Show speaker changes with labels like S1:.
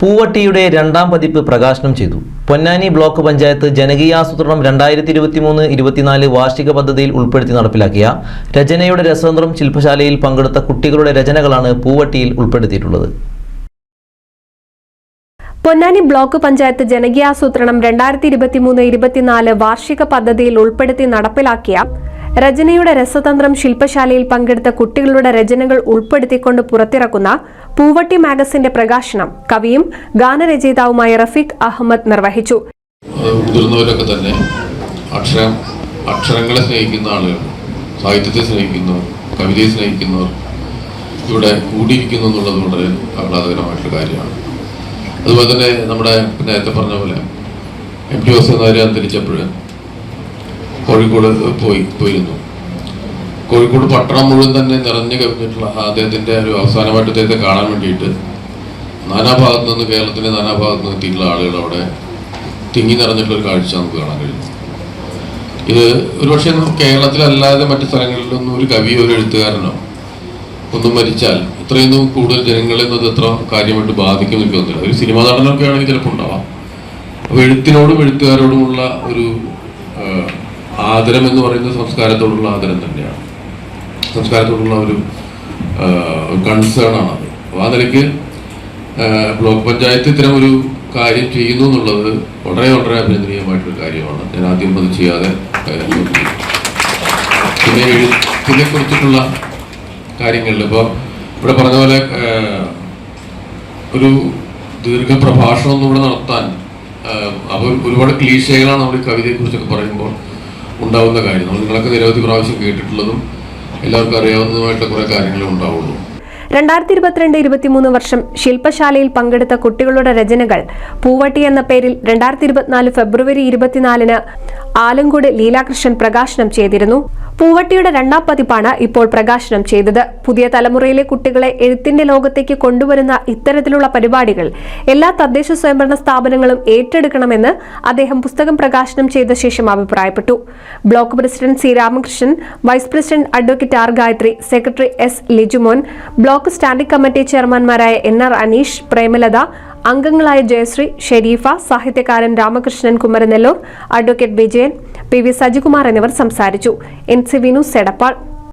S1: പൂവട്ടിയുടെ രണ്ടാം പതിപ്പ് പ്രകാശനം ചെയ്തു. പൊന്നാനി ബ്ലോക്ക് പഞ്ചായത്ത് ജനകീയാസൂത്രണം 2023-24 വാർഷിക പദ്ധതിയിൽ ഉൾപ്പെടുത്തി നടപ്പിലാക്കിയ രചനയുടെ രസതന്ത്രം ശില്പശാലയിൽ പങ്കെടുത്ത കുട്ടികളുടെ രചനകളാണ് പൂവട്ടിയിൽ ഉൾപ്പെടുത്തിയിട്ടുള്ളത്.
S2: പൊന്നാനി ബ്ലോക്ക് പഞ്ചായത്ത് ജനകീയാസൂത്രണം 2023-24 വാർഷിക പദ്ധതിയിൽ ഉൾപ്പെടുത്തി നടപ്പിലാക്കിയ രചനയുടെ രസതന്ത്രം ശില്പശാലയിൽ പങ്കെടുത്ത കുട്ടികളുടെ രചനകൾ ഉൾപ്പെടുത്തിക്കൊണ്ട് പുറത്തിറക്കുന്ന പൂവട്ടി മാഗസിന്റെ പ്രകാശനം കവിയും ഗാനരചയിതാവുമായ റഫീഖ് അഹമ്മദ് നിർവഹിച്ചു.
S3: മുതിർന്നവരൊക്കെ തന്നെ അക്ഷരങ്ങളെ സ്നേഹിക്കുന്ന ആളുകൾ, സാഹിത്യത്തെ സ്നേഹിക്കുന്നവർ, കവിതയെ സ്നേഹിക്കുന്നവർ ഇവിടെ കൂടിയിരിക്കുന്നു എന്നുള്ളത് വളരെ ആഹ്ലാദകരമായിട്ടുള്ള കാര്യമാണ്. അതുപോലെ തന്നെ നമ്മുടെ നേരത്തെ പറഞ്ഞ പോലെ MT വാസുദേവൻ അന്തരിച്ചപ്പോൾ കോഴിക്കോട് പോയിരുന്നു. കോഴിക്കോട് പട്ടണം മുഴുവൻ തന്നെ നിറഞ്ഞു കവിഞ്ഞിട്ടുള്ള അദ്ദേഹത്തിൻ്റെ ഒരു അവസാനമായിട്ട് അദ്ദേഹത്തെ കാണാൻ വേണ്ടിയിട്ട് നാനാഭാഗത്തു നിന്ന്, കേരളത്തിൻ്റെ നാനാഭാഗത്തു നിന്ന് എത്തിയിട്ടുള്ള ആളുകൾ അവിടെ തിങ്ങി നിറഞ്ഞിട്ടുള്ള ഒരു കാഴ്ച നമുക്ക് കാണാൻ കഴിയുന്നു. ഇത് ഒരുപക്ഷെ കേരളത്തിലല്ലാതെ മറ്റു സ്ഥലങ്ങളിലൊന്നും ഒരു കവിയോ ഒരു എഴുത്തുകാരനോ ഒന്നും മരിച്ചാൽ ഇത്രയൊന്നും കൂടുതൽ ജനങ്ങളിൽ നിന്ന് എത്ര കാര്യമായിട്ട് ബാധിക്കും എനിക്ക് തോന്നുന്നില്ല. ഒരു സിനിമാ നടനൊക്കെ ആണെങ്കിൽ ചിലപ്പോൾ ഉണ്ടാവാം. അപ്പോൾ എഴുത്തിനോടും എഴുത്തുകാരോടുമുള്ള ഒരു ആദരം എന്ന് പറയുന്നത് സംസ്കാരത്തോടുള്ള ആദരം തന്നെയാണ്, സംസ്കാരത്തോടുള്ള ഒരു കൺസേൺ ആണത്. അപ്പോൾ ആ നിലയ്ക്ക് ബ്ലോക്ക് പഞ്ചായത്ത് ഇത്തരം ഒരു കാര്യം ചെയ്യുന്നു എന്നുള്ളത് വളരെ വളരെ അഭിനന്ദനീയമായിട്ടൊരു കാര്യമാണ്. ഞാൻ ആദ്യം അത് ചെയ്യാതെ പിന്നെ എഴുത്തിനെ കുറിച്ചിട്ടുള്ള കാര്യങ്ങളിൽ ഇപ്പോൾ ഇവിടെ പറഞ്ഞ പോലെ ഒരു ദീർഘപ്രഭാഷണമൊന്നും ഇവിടെ നടത്താൻ അപ്പോൾ ഒരുപാട് ക്ലീശകളാണ് നമ്മൾ ഈ കവിതയെക്കുറിച്ചൊക്കെ പറയുമ്പോൾ ഉണ്ടാവുന്ന കാര്യം. നമ്മൾ നിങ്ങളൊക്കെ നിരവധി പ്രാവശ്യം കേട്ടിട്ടുള്ളതും എല്ലാവർക്കും അറിയാവുന്നതുമായിട്ടുള്ള കുറേ കാര്യങ്ങളേ ഉണ്ടാവുള്ളൂ.
S2: 2022-23 വർഷം ശില്പശാലയിൽ പങ്കെടുത്ത കുട്ടികളുടെ രചനകൾ പൂവട്ടി എന്ന പേരിൽ 2024 ഫെബ്രുവരി 24 ആലങ്കോട് ലീലാകൃഷ്ണൻ പ്രകാശനം ചെയ്തിരുന്നു. പൂവട്ടിയുടെ രണ്ടാം പതിപ്പാണ് ഇപ്പോൾ പ്രകാശനം ചെയ്തത്. പുതിയ തലമുറയിലെ കുട്ടികളെ എഴുത്തിന്റെ ലോകത്തേക്ക് കൊണ്ടുവരുന്ന ഇത്തരത്തിലുള്ള പരിപാടികൾ എല്ലാ തദ്ദേശ സ്വയംഭരണ സ്ഥാപനങ്ങളും ഏറ്റെടുക്കണമെന്ന് അദ്ദേഹം പുസ്തകം പ്രകാശനം ചെയ്ത ശേഷം അഭിപ്രായപ്പെട്ടു. Block president C Ramakrishnan, vice president advocate R Gayathri, secretary S Lijumon, block standing committee ചെയർമാൻമാരായ NR അനീഷ്, പ്രേമലത, അംഗങ്ങളായ ജയശ്രീ, ഷെരീഫ, സാഹിത്യകാരൻ രാമകൃഷ്ണൻ കുമരനെല്ലൂർ, അഡ്വക്കേറ്റ് വിജയൻ, PV സജികുമാർ എന്നിവർ സംസാരിച്ചു. NCV news Edappal.